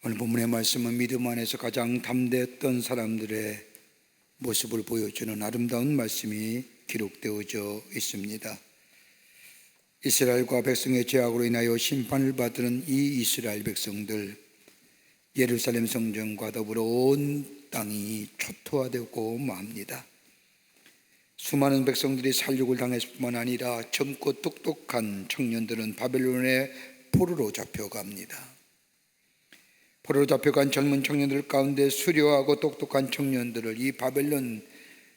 오늘 본문의 말씀은 믿음 안에서 가장 담대했던 사람들의 모습을 보여주는 아름다운 말씀이 기록되어져 있습니다. 이스라엘과 백성의 죄악으로 인하여 심판을 받는 이 이스라엘 백성들, 예루살렘 성전과 더불어 온 땅이 초토화되고 맙니다. 수많은 백성들이 살육을 당했을 뿐만 아니라 젊고 똑똑한 청년들은 바벨론의 포로로 잡혀갑니다. 포로로 잡혀간 젊은 청년들 가운데 수려하고 똑똑한 청년들을 이 바벨론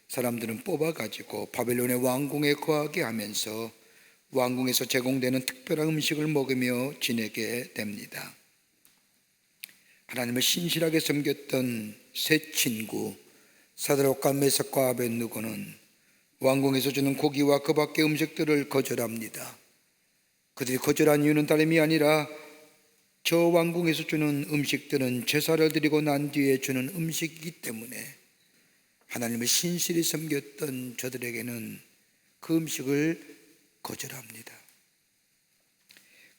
사람들은 뽑아가지고 바벨론의 왕궁에 거하게 하면서 왕궁에서 제공되는 특별한 음식을 먹으며 지내게 됩니다. 하나님을 신실하게 섬겼던 세 친구 사드락과 메삭과 아벳느고는 왕궁에서 주는 고기와 그 밖의 음식들을 거절합니다. 그들이 거절한 이유는 다름이 아니라 저 왕궁에서 주는 음식들은 제사를 드리고 난 뒤에 주는 음식이기 때문에 하나님을 신실히 섬겼던 저들에게는 그 음식을 거절합니다.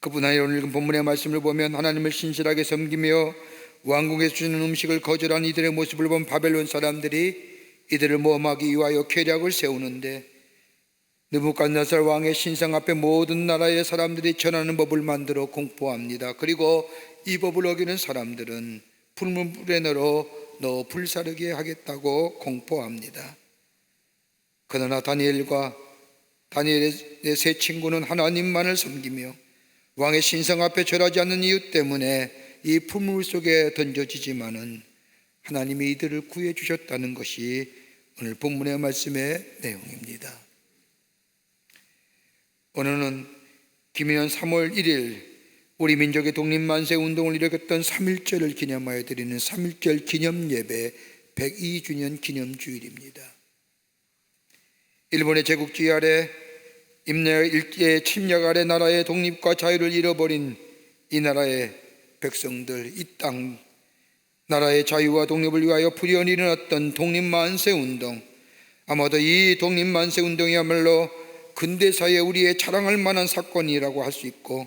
그뿐 아니라 오늘 읽은 본문의 말씀을 보면 하나님을 신실하게 섬기며 왕궁에서 주는 음식을 거절한 이들의 모습을 본 바벨론 사람들이 이들을 모함하기 위하여 계략을 세우는데, 느부갓네살 왕의 신상 앞에 모든 나라의 사람들이 전하는 법을 만들어 공포합니다. 그리고 이 법을 어기는 사람들은 불문불에 넣어 불사르게 하겠다고 공포합니다. 그러나 다니엘의 세 친구는 하나님만을 섬기며 왕의 신상 앞에 절하지 않는 이유 때문에 이 풀물 속에 던져지지만은 하나님이 이들을 구해주셨다는 것이 오늘 본문의 말씀의 내용입니다. 오늘은 기민년 3월 1일 우리 민족의 독립만세 운동을 일으켰던 3.1절을 기념하여 드리는 3.1절 기념예배 102주년 기념주일입니다. 일본의 제국주의 아래 임야 일제의 침략 아래 나라의 독립과 자유를 잃어버린 이 나라의 백성들, 이 땅 나라의 자유와 독립을 위하여 불연히 일어났던 독립만세 운동, 아마도 이 독립만세 운동이야말로 근대사에 우리의 자랑할 만한 사건이라고 할 수 있고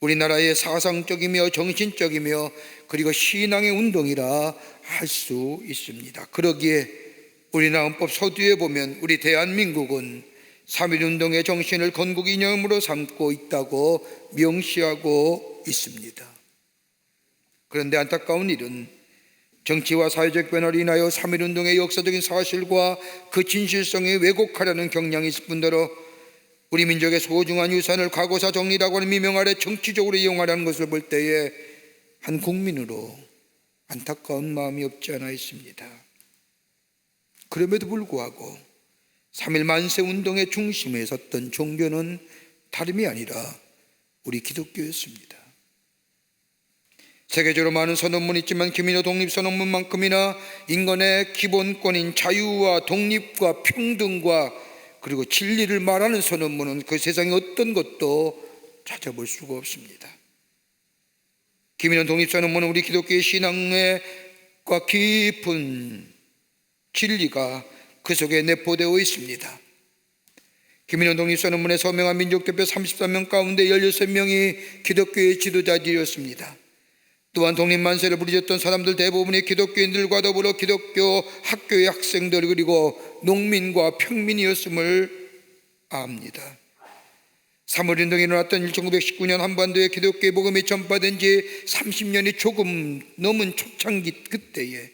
우리나라의 사상적이며 정신적이며 그리고 신앙의 운동이라 할 수 있습니다. 그러기에 우리나라 헌법 서두에 보면 우리 대한민국은 3.1운동의 정신을 건국 이념으로 삼고 있다고 명시하고 있습니다. 그런데 안타까운 일은 정치와 사회적 변화로 인하여 3.1운동의 역사적인 사실과 그 진실성에 왜곡하려는 경향이 있을 뿐더러 우리 민족의 소중한 유산을 과거사 정리라고 하는 미명 아래 정치적으로 이용하려는 것을 볼 때에 한 국민으로 안타까운 마음이 없지 않아 있습니다. 그럼에도 불구하고 3.1 만세 운동의 중심에 섰던 종교는 다름이 아니라 우리 기독교였습니다. 세계적으로 많은 선언문이 있지만 기민의 독립선언문만큼이나 인간의 기본권인 자유와 독립과 평등과 그리고 진리를 말하는 선언문은 그 세상에 어떤 것도 찾아볼 수가 없습니다. 기민의 독립선언문은 우리 기독교의 신앙과 깊은 진리가 그 속에 내포되어 있습니다. 기민의 독립선언문에 서명한 민족대표 33명 가운데 16명이 기독교의 지도자들이었습니다. 또한 독립만세를 부르셨던 사람들 대부분이 기독교인들과 더불어 기독교 학교의 학생들 그리고 농민과 평민이었음을 압니다. 3.1운동이 일어났던 1919년 한반도에 기독교의 복음이 전파된 지 30년이 조금 넘은 초창기 그때에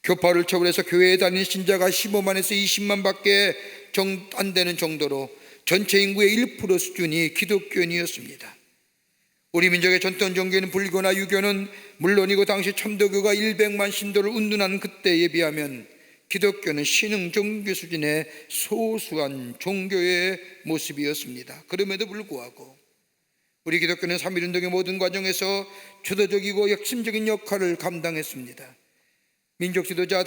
교파를 초월해서 교회에 다니는 신자가 15만에서 20만 밖에 안 되는 정도로 전체 인구의 1% 수준이 기독교인이었습니다. 우리 민족의 전통 종교인 불교나 유교는 물론이고 당시 천도교가 100만 신도를 운운한 그때에 비하면 기독교는 신흥 종교 수준의 소수한 종교의 모습이었습니다. 그럼에도 불구하고 우리 기독교는 3.1운동의 모든 과정에서 주도적이고 핵심적인 역할을 감당했습니다. 민족 지도자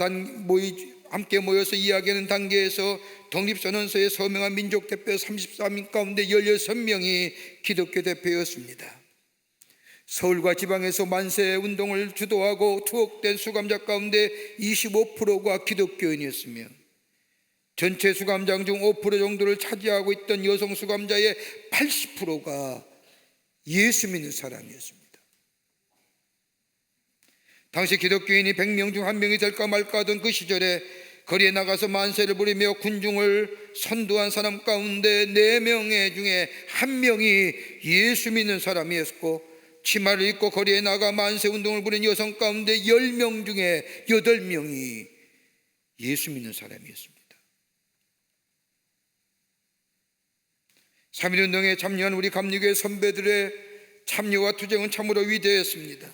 함께 모여서 이야기하는 단계에서 독립선언서에 서명한 민족 대표 33명 가운데 16명이 기독교 대표였습니다. 서울과 지방에서 만세 운동을 주도하고 투옥된 수감자 가운데 25%가 기독교인이었으며 전체 수감자 중 5% 정도를 차지하고 있던 여성 수감자의 80%가 예수 믿는 사람이었습니다. 당시 기독교인이 100명 중 1명이 될까 말까 하던 그 시절에 거리에 나가서 만세를 부리며 군중을 선도한 사람 가운데 4명 중에 1명이 예수 믿는 사람이었고, 치마를 입고 거리에 나가 만세 운동을 부린 여성 가운데 10명 중에 8명이 예수 믿는 사람이었습니다. 3.1운동에 참여한 우리 감리교회 선배들의 참여와 투쟁은 참으로 위대했습니다.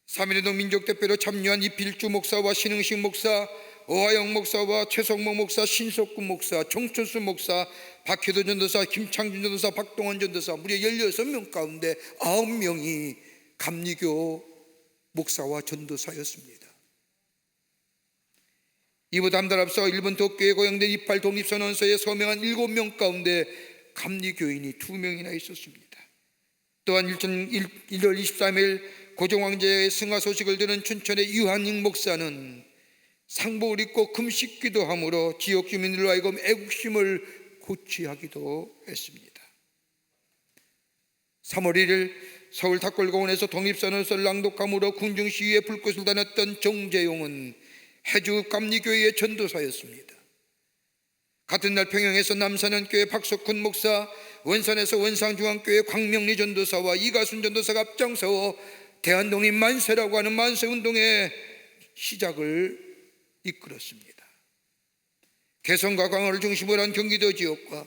3.1운동 민족대표로 참여한 이필주 목사와 신흥식 목사, 오하영 목사와 최성모 목사, 신석군 목사, 정춘수 목사, 박효도 전도사, 김창준 전도사, 박동원 전도사, 무려 16명 가운데 9명이 감리교 목사와 전도사였습니다. 이보다 한 달 앞서 일본 도쿄에 고용된 28 독립선언서에 서명한 7명 가운데 감리교인이 2명이나 있었습니다. 또한 1월 23일 고종황제의 승하 소식을 들은 춘천의 유한익 목사는 상복을 입고 금식 기도함으로 지역 주민들로 하여금 애국심을 고취하기도 했습니다. 3월 1일 서울 닭골공원에서 독립선언서를 낭독함으로 궁중시위에 불꽃을 다녔던 정재용은 해주 감리교회의 전도사였습니다. 같은 날 평양에서 남산현교회 박석훈 목사, 원산에서 원상중앙교회 광명리 전도사와 이가순 전도사가 앞장서어 대한독립 만세라고 하는 만세운동의 시작을 이끌었습니다. 개성과 광화를 중심으로 한 경기도 지역과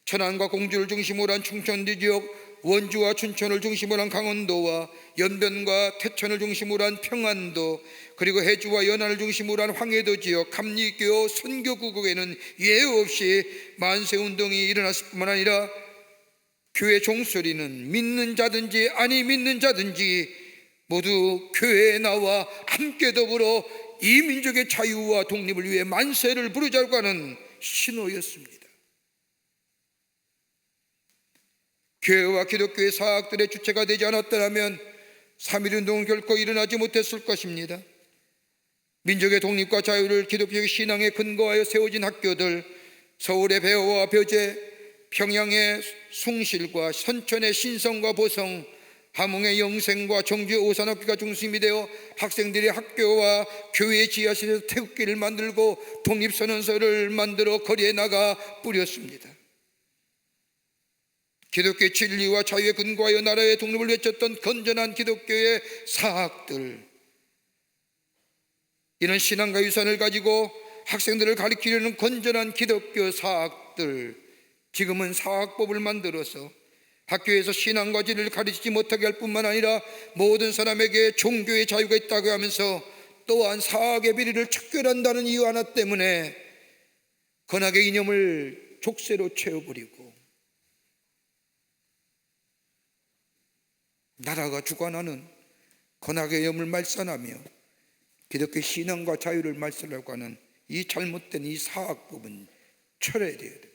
천안과 공주를 중심으로 한 충청도 지역, 원주와 춘천을 중심으로 한 강원도와 연변과 태천을 중심으로 한 평안도, 그리고 해주와 연안을 중심으로 한 황해도 지역, 감리교 선교구국에는 예외 없이 만세운동이 일어났을 뿐만 아니라 교회 종소리는 믿는 자든지 아니 믿는 자든지 모두 교회에 나와 함께 더불어 이 민족의 자유와 독립을 위해 만세를 부르자고 하는 신호였습니다. 교회와 기독교의 사학들의 주체가 되지 않았더라면 3.1운동은 결코 일어나지 못했을 것입니다. 민족의 독립과 자유를 기독교의 신앙에 근거하여 세워진 학교들, 서울의 배어와 벼제, 평양의 숭실과 선천의 신성과 보성, 함흥의 영생과 정주의 오산학교가 중심이 되어 학생들이 학교와 교회의 지하실에서 태극기를 만들고 독립선언서를 만들어 거리에 나가 뿌렸습니다. 기독교의 진리와 자유에 근거하여 나라의 독립을 외쳤던 건전한 기독교의 사학들, 이런 신앙과 유산을 가지고 학생들을 가르치려는 건전한 기독교 사학들, 지금은 사학법을 만들어서 학교에서 신앙과 진리를 가르치지 못하게 할 뿐만 아니라 모든 사람에게 종교의 자유가 있다고 하면서 또한 사학의 비리를 척결한다는 이유 하나 때문에 건학의 이념을 족쇄로 채워버리고 나라가 주관하는 건학의 이념을 말살하며 기독교 신앙과 자유를 말살하려고 하는 이 잘못된 이 사학법은 철회해야 돼요.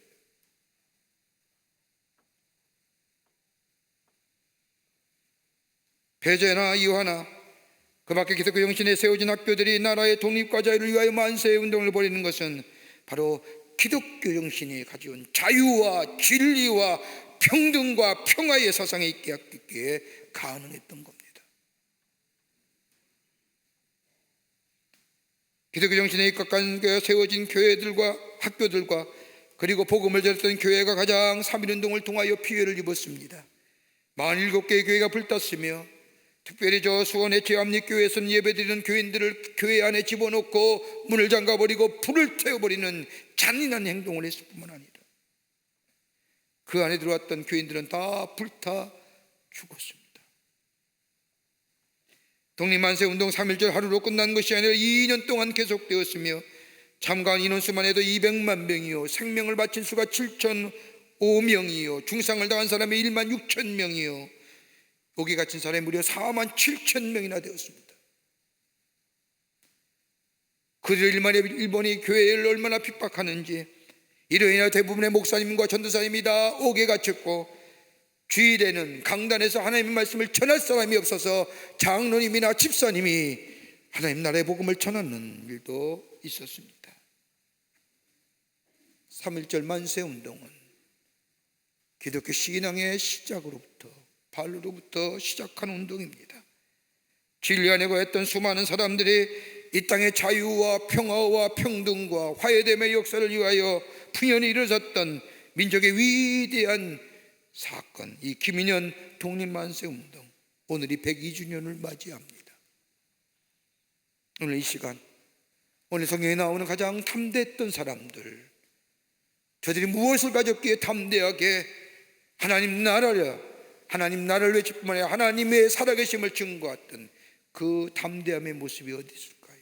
배제나 이화나 그 밖에 기독교 정신에 세워진 학교들이 나라의 독립과 자유를 위하여 만세의 운동을 벌이는 것은 바로 기독교 정신이 가져온 자유와 진리와 평등과 평화의 사상에 있기에 가능했던 겁니다. 기독교 정신에 입각한 세워진 교회들과 학교들과 그리고 복음을 전했던 교회가 가장 3.1운동을 통하여 피해를 입었습니다. 47개의 교회가 불탔으며 특별히 저 수원의 제암리교회에서는 예배드리는 교인들을 교회 안에 집어넣고 문을 잠가버리고 불을 태워버리는 잔인한 행동을 했을 뿐만 아니라 그 안에 들어왔던 교인들은 다 불타 죽었습니다. 독립만세운동 3.1절 하루로 끝난 것이 아니라 2년 동안 계속되었으며 참가한 인원수만 해도 200만 명이요, 생명을 바친 수가 7,005명이요, 중상을 당한 사람이 1만 6천 명이요, 목이 갇힌 사람이 무려 4만 7천 명이나 되었습니다. 그들의 일본이 교회를 얼마나 핍박하는지, 이로 인해 대부분의 목사님과 전도사님이 다 옥에 갇혔고 주일에는 강단에서 하나님의 말씀을 전할 사람이 없어서 장로님이나 집사님이 하나님 나라의 복음을 전하는 일도 있었습니다. 3.1절 만세운동은 기독교 신앙의 시작으로부터 발로부터 시작한 운동입니다. 진리 안에 거했던 수많은 사람들이 이 땅의 자유와 평화와 평등과 화해됨의 역사를 위하여 풍연히 일어섰던 민족의 위대한 사건, 이 김인현 독립만세운동, 오늘이 102주년을 맞이합니다. 오늘 이 시간, 오늘 성경에 나오는 가장 담대했던 사람들, 저들이 무엇을 가졌기에 담대하게 하나님 나라를 외칠 뿐만 아니라 하나님의 살아계심을 증거했던 그 담대함의 모습이 어디 있을까요?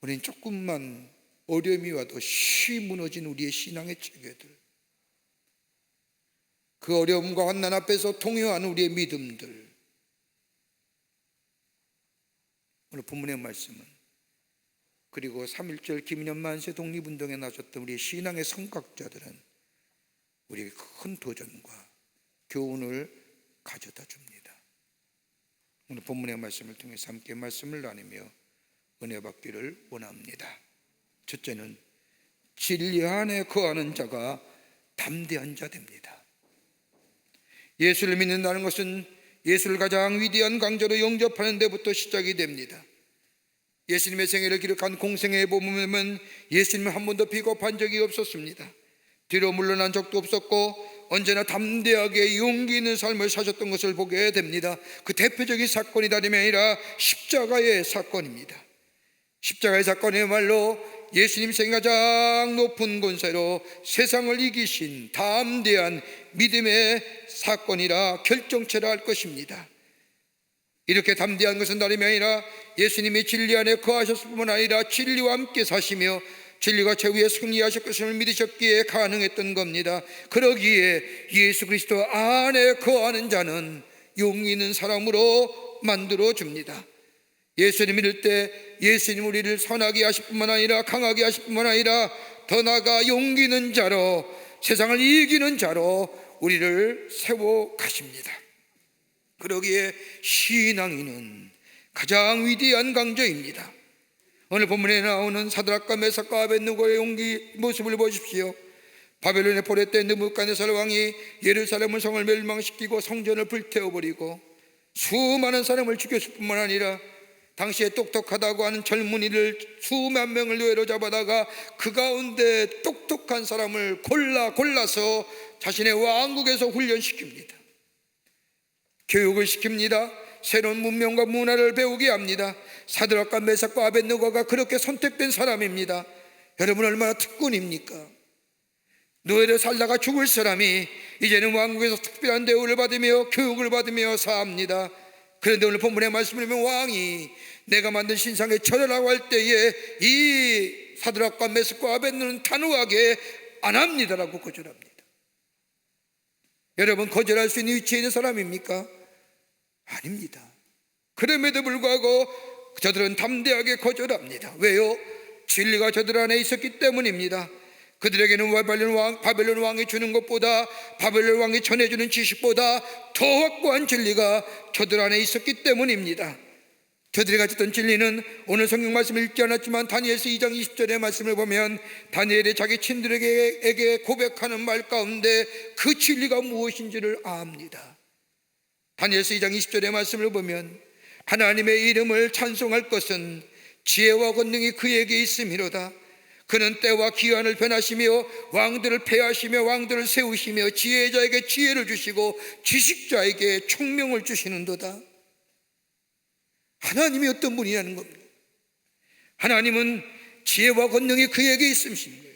우리는 조금만 어려움이 와도 쉬 무너진 우리의 신앙의 체계들, 그 어려움과 환난 앞에서 통요하는 우리의 믿음들, 오늘 본문의 말씀은, 그리고 3.1절 김인현 만세 독립운동에 나섰던 우리의 신앙의 성각자들은 우리에게 큰 도전과 교훈을 가져다 줍니다. 오늘 본문의 말씀을 통해서 함께 말씀을 나누며 은혜 받기를 원합니다. 첫째는 진리 안에 거하는 자가 담대한 자 됩니다. 예수를 믿는다는 것은 예수를 가장 위대한 강자로 영접하는 데부터 시작이 됩니다. 예수님의 생애를 기록한 공생애에 보면 예수님은 한 번도 비겁한 적이 없었습니다. 뒤로 물러난 적도 없었고 언제나 담대하게 용기 있는 삶을 사셨던 것을 보게 됩니다. 그 대표적인 사건이 다름이 아니라 십자가의 사건입니다. 십자가의 사건이야말로 예수님 생애 가장 높은 권세로 세상을 이기신 담대한 믿음의 사건이라 결정체라 할 것입니다. 이렇게 담대한 것은 다름이 아니라 예수님이 진리 안에 거하셨을 뿐만 아니라 진리와 함께 사시며 진리가 최후에 승리하실 것을 믿으셨기에 가능했던 겁니다. 그러기에 예수 그리스도 안에 거하는 자는 용기 있는 사람으로 만들어줍니다. 예수님 믿을 때 예수님 우리를 선하게 하실 뿐만 아니라 강하게 하실 뿐만 아니라 더 나아가 용기 있는 자로, 세상을 이기는 자로 우리를 세워 가십니다. 그러기에 신앙인은 가장 위대한 강자입니다. 오늘 본문에 나오는 사드락과 메삭과 아벳느고의 용기 모습을 보십시오. 바벨론의 포로 때 느부갓네살 왕이 예루살렘 성을 멸망시키고 성전을 불태워버리고 수많은 사람을 죽였을 뿐만 아니라 당시에 똑똑하다고 하는 젊은이를 수만 명을 노예로 잡아다가 그 가운데 똑똑한 사람을 골라서 자신의 왕국에서 훈련시킵니다. 교육을 시킵니다. 새로운 문명과 문화를 배우게 합니다. 사드락과 메삭과 아벳느고가 그렇게 선택된 사람입니다. 여러분 얼마나 특권입니까? 노예로 살다가 죽을 사람이 이제는 왕국에서 특별한 대우를 받으며 교육을 받으며 삽니다. 그런데 오늘 본문의 말씀을 보면 왕이 내가 만든 신상에 절하라고 할 때에 이 사드락과 메삭과 아벳느고는 단호하게 안 합니다라고 거절합니다. 여러분 거절할 수 있는 위치에 있는 사람입니까? 아닙니다. 그럼에도 불구하고 저들은 담대하게 거절합니다. 왜요? 진리가 저들 안에 있었기 때문입니다. 그들에게는 바벨론 왕이 주는 것보다, 바벨론 왕이 전해주는 지식보다 더 확고한 진리가 저들 안에 있었기 때문입니다. 저들이 가졌던 진리는 오늘 성경 말씀을 읽지 않았지만 다니엘서 2장 20절의 말씀을 보면 다니엘이 자기 친들에게 고백하는 말 가운데 그 진리가 무엇인지를 압니다. 다니엘서 2장 20절의 말씀을 보면 하나님의 이름을 찬송할 것은 지혜와 권능이 그에게 있음이로다. 그는 때와 기한을 변하시며 왕들을 폐하시며 왕들을 세우시며 지혜자에게 지혜를 주시고 지식자에게 총명을 주시는도다. 하나님이 어떤 분이라는 겁니다. 하나님은 지혜와 권능이 그에게 있으신 거예요.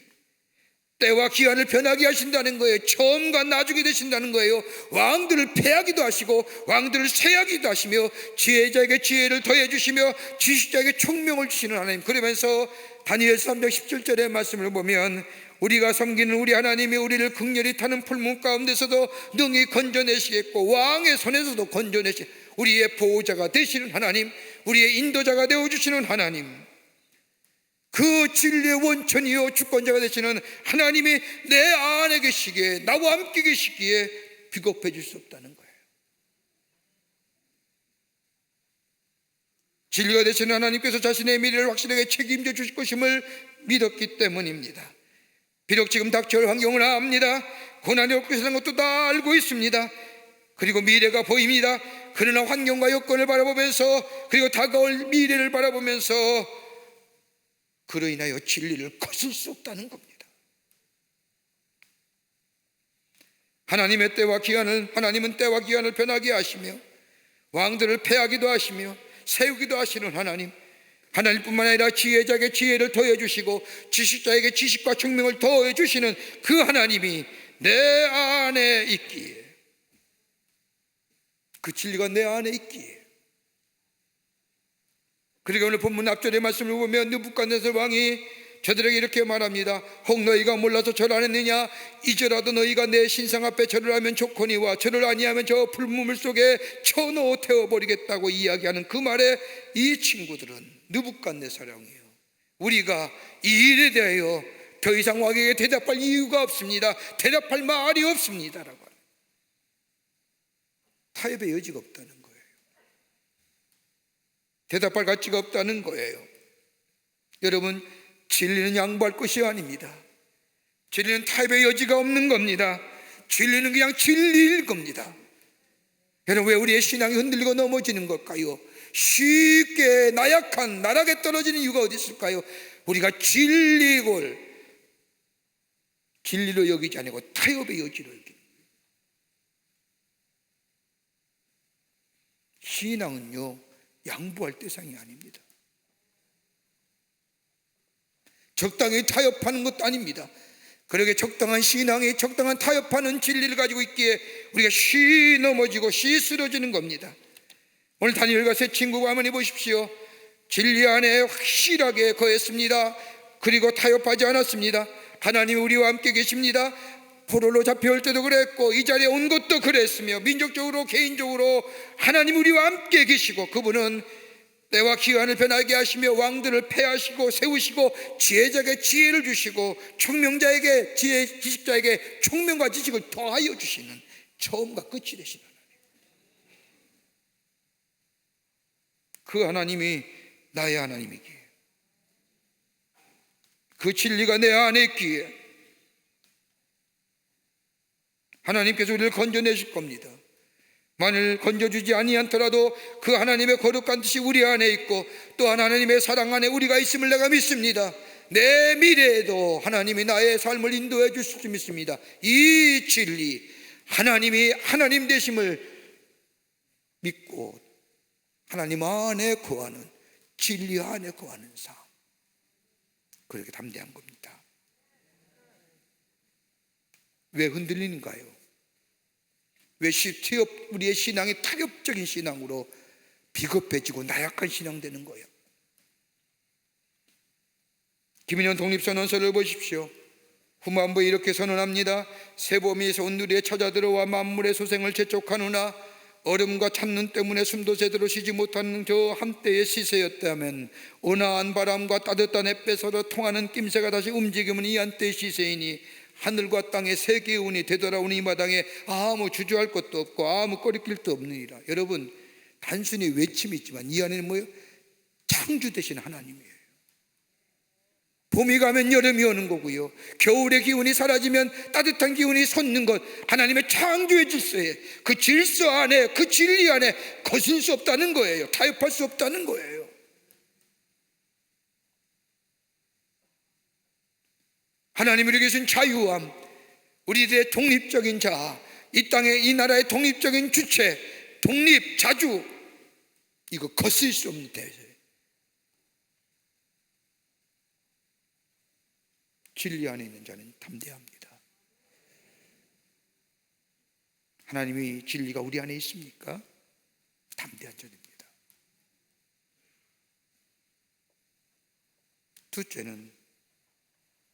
때와 기한을 변하게 하신다는 거예요. 처음과 나중에 되신다는 거예요. 왕들을 패하기도 하시고 왕들을 세하기도 하시며 지혜자에게 지혜를 더해 주시며 지식자에게 총명을 주시는 하나님. 그러면서 다니엘 3장 17절의 말씀을 보면 우리가 섬기는 우리 하나님이 우리를 극렬히 타는 풀문 가운데서도 능히 건져내시겠고 왕의 손에서도 건져내시, 우리의 보호자가 되시는 하나님, 우리의 인도자가 되어주시는 하나님, 그 진리의 원천이요 주권자가 되시는 하나님이 내 안에 계시기에, 나와 함께 계시기에 비겁해질 수 없다는 거예요. 진리가 되시는 하나님께서 자신의 미래를 확실하게 책임져 주실 것임을 믿었기 때문입니다. 비록 지금 닥쳐올 환경을 압니다. 고난이 올 것이라는 것도 다 알고 있습니다. 그리고 미래가 보입니다. 그러나 환경과 여건을 바라보면서, 그리고 다가올 미래를 바라보면서 그로 인하여 진리를 거슬 수 없다는 겁니다. 하나님의 때와 기한을, 하나님은 때와 기한을 변하게 하시며 왕들을 패하기도 하시며 세우기도 하시는 하나님뿐만 아니라 지혜자에게 지혜를 더해 주시고 지식자에게 지식과 총명을 더해 주시는 그 하나님이 내 안에 있기에, 그 진리가 내 안에 있기에. 그리고 오늘 본문 앞절의 말씀을 보면 느부갓네살 왕이 저들에게 이렇게 말합니다. 혹 너희가 몰라서 절을 안 했느냐? 이제라도 너희가 내 신상 앞에 절을 하면 좋거니와 절을 아니하면 저 불문물 속에 쳐넣어 태워버리겠다고 이야기하는 그 말에 이 친구들은, 느부갓네살 왕이에요, 우리가 이 일에 대하여 더 이상 왕에게 대답할 이유가 없습니다. 대답할 말이 없습니다 라고. 타협의 여지가 없다는 거예요. 대답할 가치가 없다는 거예요. 여러분, 진리는 양보할 것이 아닙니다. 진리는 타협의 여지가 없는 겁니다. 진리는 그냥 진리일 겁니다. 여러분, 왜 우리의 신앙이 흔들리고 넘어지는 걸까요? 쉽게 나약한 나락에 떨어지는 이유가 어디 있을까요? 우리가 진리로 여기지 않고 타협의 여지로 여깁니다. 신앙은요, 양보할 대상이 아닙니다. 적당히 타협하는 것도 아닙니다. 그러게 적당한 신앙이 적당한 타협하는 진리를 가지고 있기에 우리가 쉬 넘어지고 쉬 쓰러지는 겁니다. 오늘 다니엘과 세 친구가 한번 해보십시오. 진리 안에 확실하게 거했습니다. 그리고 타협하지 않았습니다. 하나님이 우리와 함께 계십니다. 포로로 잡혀올 때도 그랬고 이 자리에 온 것도 그랬으며, 민족적으로 개인적으로 하나님 우리와 함께 계시고, 그분은 때와 기한을 변하게 하시며 왕들을 패하시고 세우시고 지혜자에게 지혜를 주시고 총명자에게 지혜, 지식자에게 총명과 지식을 더하여 주시는 처음과 끝이 되신 하나님. 그 하나님이 나의 하나님이기에, 그 진리가 내 안에 있기에 하나님께서 우리를 건져내실 겁니다. 만일 건져주지 아니하더라도 그 하나님의 거룩한 뜻이 우리 안에 있고 또한 하나님의 사랑 안에 우리가 있음을 내가 믿습니다. 내 미래에도 하나님이 나의 삶을 인도해 주실 줄 믿습니다. 이 진리, 하나님이 하나님 되심을 믿고 하나님 안에 거하는, 진리 안에 거하는 삶, 그렇게 담대한 겁니다. 왜 흔들리는가요? 왜 우리의 신앙이 타협적인 신앙으로 비겁해지고 나약한 신앙 되는 거예요? 김인현 독립선언서를 보십시오. 후반부에 이렇게 선언합니다. 새봄이에서 온누리에 찾아들어와 만물의 소생을 재촉하느나 얼음과 찬눈 때문에 숨도 제대로 쉬지 못하는 저 한때의 시세였다면 온화한 바람과 따뜻한 햇볕으로 통하는 낌새가 다시 움직이면 이 한때의 시세이니 하늘과 땅의 세 개의 운이 되돌아오는 이 마당에 아무 주저할 것도 없고 아무 꺼리낄 도 없느니라. 여러분, 단순히 외침이 있지만 이 안에는 뭐예요? 창주 되신 하나님이에요. 봄이 가면 여름이 오는 거고요, 겨울의 기운이 사라지면 따뜻한 기운이 솟는 것, 하나님의 창조의 질서에, 그 질서 안에, 그 진리 안에 거슬 수 없다는 거예요. 타협할 수 없다는 거예요. 하나님이 우리에게 주신 자유함, 우리들의 독립적인 자아, 이 땅의, 이 나라의 독립적인 주체, 독립, 자주, 이거 거슬 수 없는 대세. 진리 안에 있는 자는 담대합니다. 하나님의 진리가 우리 안에 있습니까? 담대한 자입니다. 둘째는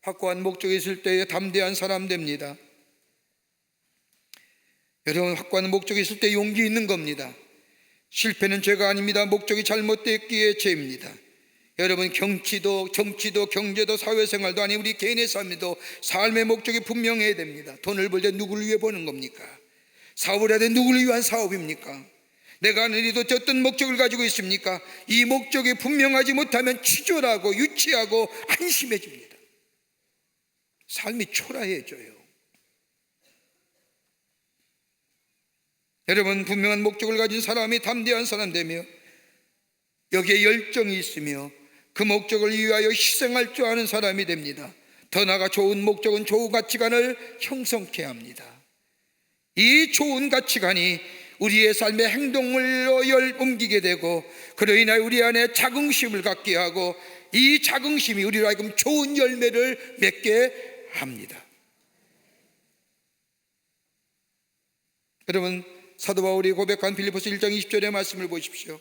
확고한 목적이 있을 때에 담대한 사람 됩니다. 여러분, 확고한 목적이 있을 때 용기 있는 겁니다. 실패는 죄가 아닙니다. 목적이 잘못됐기에 죄입니다. 여러분, 정치도 경제도 사회생활도 아닌 우리 개인의 삶에도 삶의 목적이 분명해야 됩니다. 돈을 벌 때 누구를 위해 버는 겁니까? 사업을 해야 돼 누구를 위한 사업입니까? 내가 하는 일도 어떤 목적을 가지고 있습니까? 이 목적이 분명하지 못하면 치졸하고 유치하고 한심해집니다. 삶이 초라해져요. 여러분, 분명한 목적을 가진 사람이 담대한 사람 되며 여기에 열정이 있으며 그 목적을 위하여 희생할 줄 아는 사람이 됩니다. 더 나아가 좋은 목적은 좋은 가치관을 형성케 합니다. 이 좋은 가치관이 우리의 삶의 행동을 옮기게 되고 그로 인하여 우리 안에 자긍심을 갖게 하고 이 자긍심이 우리로 하여금 좋은 열매를 맺게 합니다. 여러분, 사도 바울이 고백한 빌립보서 1장 20절의 말씀을 보십시오.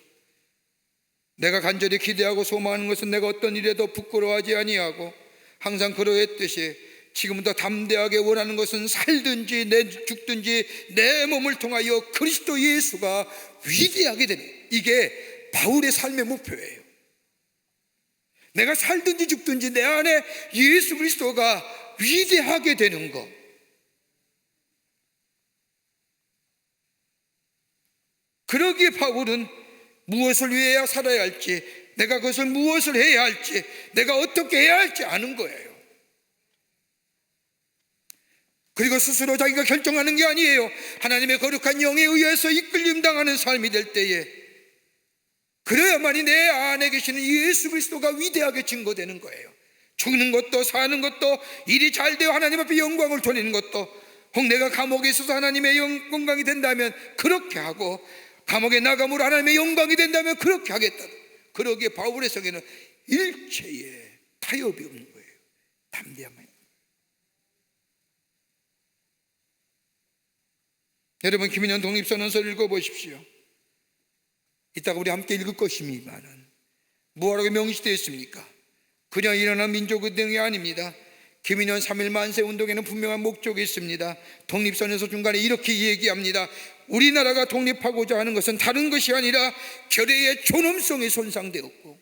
내가 간절히 기대하고 소망하는 것은 내가 어떤 일에도 부끄러워하지 아니하고 항상 그러했듯이 지금부터 담대하게 원하는 것은 살든지 내 죽든지 내 몸을 통하여 그리스도 예수가 위대하게 되는, 이게 바울의 삶의 목표예요. 내가 살든지 죽든지 내 안에 예수 그리스도가 위대하게 되는 것. 그러기에 바울은 무엇을 위해야 살아야 할지, 내가 그것을 무엇을 해야 할지, 내가 어떻게 해야 할지 아는 거예요. 그리고 스스로 자기가 결정하는 게 아니에요. 하나님의 거룩한 영에 의해서 이끌림 당하는 삶이 될 때에 그래야만이 내 안에 계시는 예수 그리스도가 위대하게 증거되는 거예요. 죽는 것도 사는 것도 일이 잘 되어 하나님 앞에 영광을 돌리는 것도, 혹 내가 감옥에 있어서 하나님의 영광이 된다면 그렇게 하고 감옥에 나감으로 하나님의 영광이 된다면 그렇게 하겠다. 그러기에 바울의 성에는 일체의 타협이 없는 거예요. 담대함만. 여러분, 김인현 독립선언서를 읽어보십시오. 이따가 우리 함께 읽을 것입니다만 뭐라고 명시되어 있습니까? 그냥 일어난 민족운동이 아닙니다. 김인현 3.1 만세 운동에는 분명한 목적이 있습니다. 독립선언서 중간에 이렇게 얘기합니다. 우리나라가 독립하고자 하는 것은 다른 것이 아니라 결의의 존엄성이 손상되었고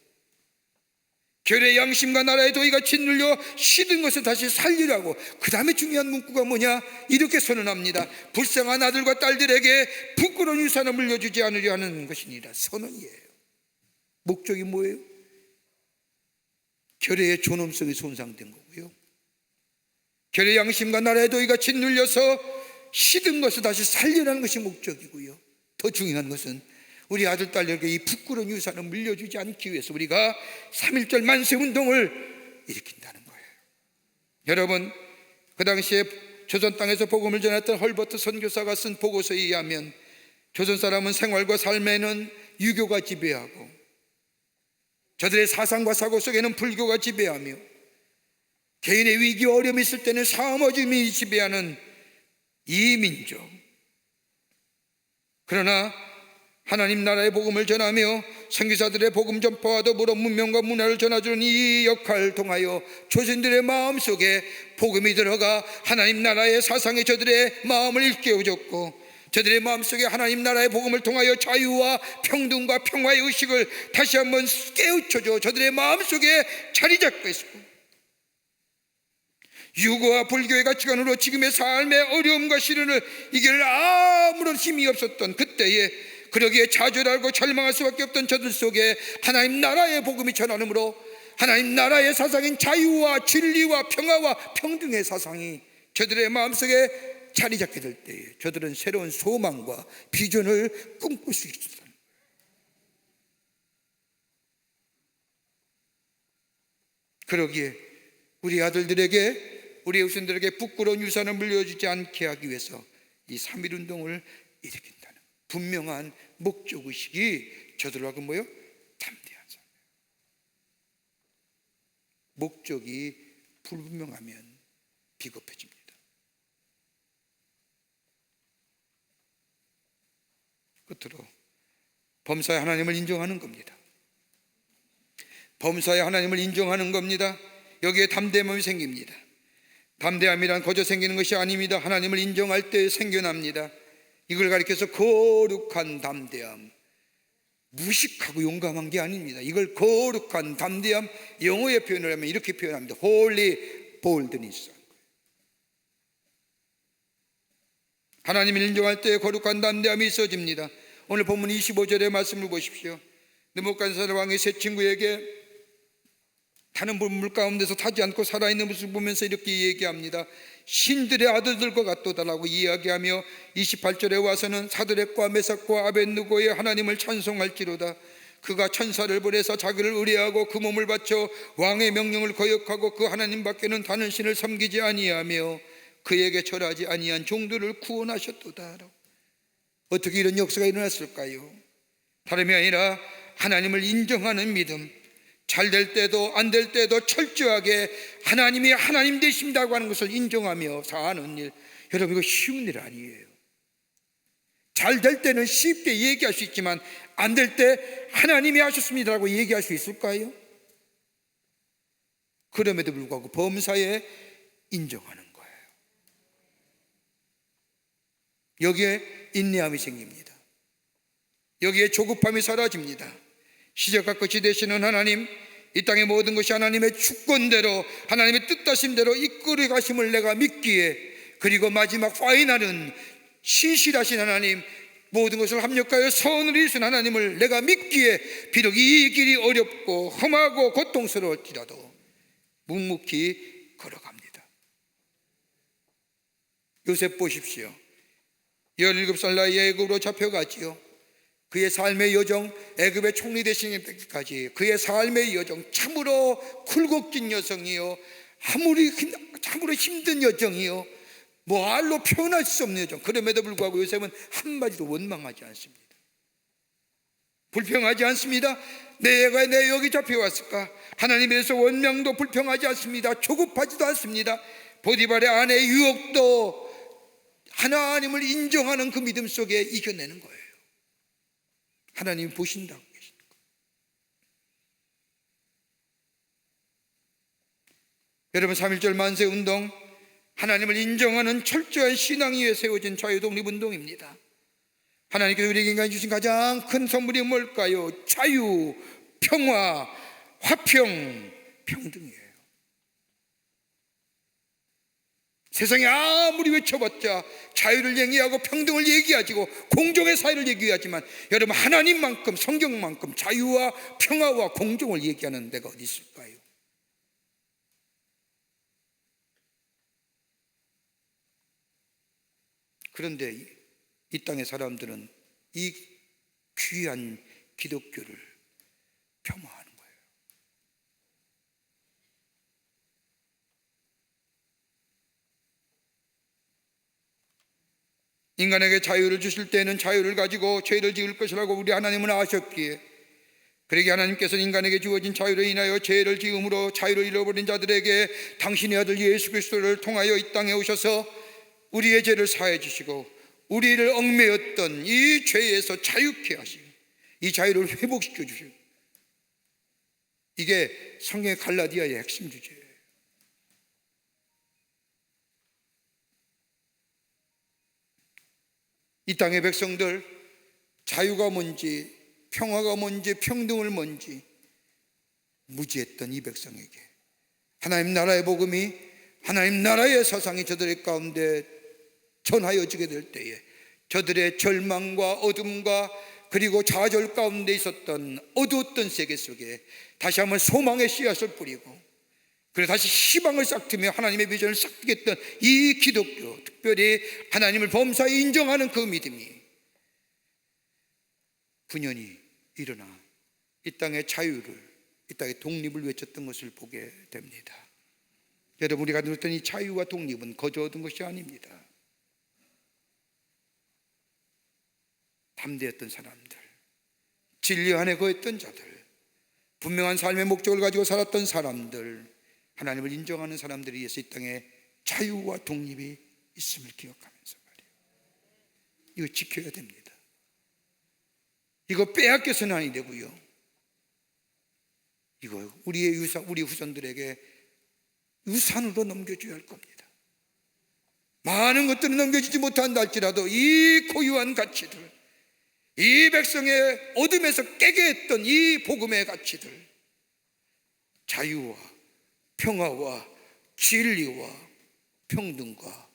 결의 양심과 나라의 도의가 짓눌려 시든 것을 다시 살리라고. 그 다음에 중요한 문구가 뭐냐? 이렇게 선언합니다. 불쌍한 아들과 딸들에게 부끄러운 유산을 물려주지 않으려 하는 것이니라. 선언이에요. 목적이 뭐예요? 결의의 존엄성이 손상된 거고요, 결의 양심과 나라의 도의가 짓눌려서 시든 것을 다시 살리라는 것이 목적이고요, 더 중요한 것은 우리 아들 딸에게 이 부끄러운 유산을 물려주지 않기 위해서 우리가 3.1절 만세운동을 일으킨다는 거예요. 여러분, 그 당시에 조선 땅에서 복음을 전했던 헐버트 선교사가 쓴 보고서에 의하면 조선 사람은 생활과 삶에는 유교가 지배하고 저들의 사상과 사고 속에는 불교가 지배하며 개인의 위기와 어려움이 있을 때는 사머짐이 지배하는 이 민족. 그러나 하나님 나라의 복음을 전하며 선교사들의 복음 전파와 더불어 문명과 문화를 전해주는 이 역할을 통하여 조선들의 마음속에 복음이 들어가 하나님 나라의 사상에 저들의 마음을 일깨워줬고 저들의 마음속에 하나님 나라의 복음을 통하여 자유와 평등과 평화의 의식을 다시 한번 깨우쳐줘 저들의 마음속에 자리 잡고 있습니다. 유교와 불교의 가치관으로 지금의 삶의 어려움과 시련을 이길 아무런 힘이 없었던 그때에 그러기에 좌절하고 절망할 수밖에 없던 저들 속에 하나님 나라의 복음이 전하므로 하나님 나라의 사상인 자유와 진리와 평화와 평등의 사상이 저들의 마음속에 자리 잡게 될 때에 저들은 새로운 소망과 비전을 꿈꿀 수 있었다. 그러기에 우리 아들들에게 우리 후손들에게 부끄러운 유산을 물려주지 않게 하기 위해서 이 3.1운동을 일으킨다는 분명한 목적의식이 저들하고 뭐요? 담대한 삶. 목적이 불분명하면 비겁해집니다. 끝으로 범사의 하나님을 인정하는 겁니다. 범사의 하나님을 인정하는 겁니다. 여기에 담대함이 생깁니다. 담대함이란 거저 생기는 것이 아닙니다. 하나님을 인정할 때 생겨납니다. 이걸 가리켜서 거룩한 담대함, 무식하고 용감한 게 아닙니다. 이걸 거룩한 담대함, 영어의 표현을 하면 이렇게 표현합니다. Holy boldness. 하나님을 인정할 때 거룩한 담대함이 있어집니다. 오늘 본문 25절의 말씀을 보십시오. 느부갓네살 왕의 세 친구에게 타는 물 가운데서 타지 않고 살아있는 모습을 보면서 이렇게 얘기합니다. 신들의 아들들과 같도다라고 이야기하며 28절에 와서는 사드락과 메삭과 아벳느고의 하나님을 찬송할지로다. 그가 천사를 보내서 자기를 의뢰하고 그 몸을 바쳐 왕의 명령을 거역하고 그 하나님 밖에는 다른 신을 섬기지 아니하며 그에게 절하지 아니한 종들을 구원하셨도다. 어떻게 이런 역사가 일어났을까요? 다름이 아니라 하나님을 인정하는 믿음, 잘 될 때도 안 될 때도 철저하게 하나님이 하나님 되신다고 하는 것을 인정하며 사는 일, 여러분 이거 쉬운 일 아니에요. 잘 될 때는 쉽게 얘기할 수 있지만 안 될 때 하나님이 하셨습니다라고 얘기할 수 있을까요? 그럼에도 불구하고 범사에 인정하는 거예요. 여기에 인내함이 생깁니다. 여기에 조급함이 사라집니다. 시작과 끝이 되시는 하나님, 이 땅의 모든 것이 하나님의 주권대로 하나님의 뜻하심대로 이끌어 가심을 내가 믿기에, 그리고 마지막 파이널은 신실하신 하나님, 모든 것을 합력하여 선을 이루신 하나님을 내가 믿기에 비록 이 길이 어렵고 험하고 고통스러울지라도 묵묵히 걸어갑니다. 요셉 보십시오. 17살 나이에 애굽으로 잡혀가지요. 그의 삶의 여정, 애굽의 총리 되시는 때까지 그의 삶의 여정, 참으로 굴곡진 여정이요, 참으로 힘든 여정이요, 말로 표현할 수 없는 여정. 그럼에도 불구하고 요셉은 한마디도 원망하지 않습니다. 불평하지 않습니다. 내가 내 여기 잡혀왔을까? 하나님에 대해서 원망도 불평하지 않습니다. 조급하지도 않습니다. 보디발의 아내의 유혹도 하나님을 인정하는 그 믿음 속에 이겨내는 거예요. 하나님이 보신다고 계십니다. 여러분, 3.1절 만세운동, 하나님을 인정하는 철저한 신앙 위에 세워진 자유독립운동입니다. 하나님께서 우리에게 인간이 주신 가장 큰 선물이 뭘까요? 자유, 평화, 화평, 평등이에요. 세상에 아무리 외쳐봤자 자유를 얘기하고 평등을 얘기하고 공정의 사회를 얘기하지만, 여러분, 하나님만큼, 성경만큼 자유와 평화와 공정을 얘기하는 데가 어디 있을까요? 그런데 이 땅의 사람들은 이 귀한 기독교를 폄하하는 거예요. 인간에게 자유를 주실 때는 자유를 가지고 죄를 지을 것이라고 우리 하나님은 아셨기에, 그러기에 하나님께서는 인간에게 주어진 자유로 인하여 죄를 지음으로 자유를 잃어버린 자들에게 당신의 아들 예수 그리스도를 통하여 이 땅에 오셔서 우리의 죄를 사해 주시고 우리를 얽매였던 이 죄에서 자유케 하시고 이 자유를 회복시켜 주시고, 이게 성경의 갈라디아의 핵심 주제예요. 이 땅의 백성들, 자유가 뭔지, 평화가 뭔지, 평등을 뭔지 무지했던 이 백성에게 하나님 나라의 복음이, 하나님 나라의 사상이 저들의 가운데 전하여지게 될 때에 저들의 절망과 어둠과 그리고 좌절 가운데 있었던 어두웠던 세계 속에 다시 한번 소망의 씨앗을 뿌리고, 그래서 다시 희망을 싹트며 하나님의 비전을 싹트겠던 이 기독교, 특별히 하나님을 범사에 인정하는 그 믿음이 분연히 일어나 이 땅의 자유를, 이 땅의 독립을 외쳤던 것을 보게 됩니다. 여러분, 우리가 누렸던 이 자유와 독립은 거저 얻은 것이 아닙니다. 담대했던 사람들, 진리 안에 거했던 자들, 분명한 삶의 목적을 가지고 살았던 사람들, 하나님을 인정하는 사람들에 의해서 이 땅에 자유와 독립이 있음을 기억하면서 말이에요. 이거 지켜야 됩니다. 이거 빼앗겨서는 아니 되고요. 이거 우리의 유산, 우리 후손들에게 유산으로 넘겨줘야 할 겁니다. 많은 것들은 넘겨주지 못한다 할지라도 이 고유한 가치들, 이 백성의 어둠에서 깨게 했던 이 복음의 가치들, 자유와 평화와 진리와 평등과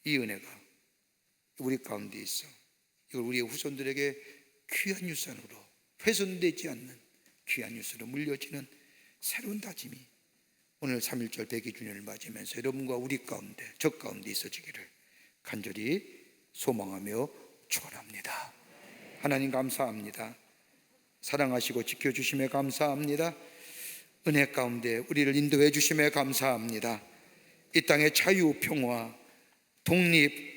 이 은혜가 우리 가운데 있어 이걸 우리의 후손들에게 귀한 유산으로 훼손되지 않는 귀한 뉴스로 물려지는 새로운 다짐이 오늘 3.1절 100주년을 맞이하면서 여러분과 우리 가운데, 저 가운데 있어지기를 간절히 소망하며 축원합니다. 하나님 감사합니다. 사랑하시고 지켜주심에 감사합니다. 은혜 가운데 우리를 인도해 주심에 감사합니다. 이 땅의 자유, 평화, 독립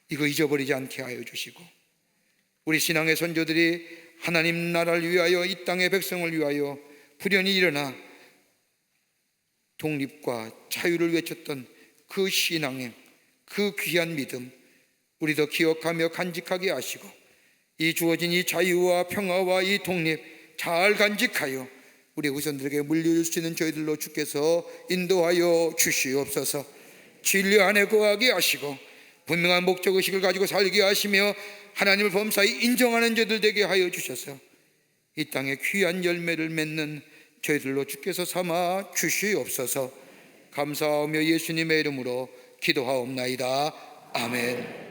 이거 잊어버리지 않게 하여 주시고, 우리 신앙의 선조들이 하나님 나라를 위하여, 이 땅의 백성을 위하여 불연히 일어나 독립과 자유를 외쳤던 그 신앙행, 그 귀한 믿음 우리도 기억하며 간직하게 하시고, 이 주어진 이 자유와 평화와 이 독립 잘 간직하여 우리 후손들에게 물려줄 수 있는 저희들로 주께서 인도하여 주시옵소서. 진리 안에 거하게 하시고 분명한 목적의식을 가지고 살게 하시며 하나님을 범사에 인정하는 저들 되게 하여 주셔서 이 땅에 귀한 열매를 맺는 저희들로 주께서 삼아 주시옵소서. 감사하며 예수님의 이름으로 기도하옵나이다. 아멘.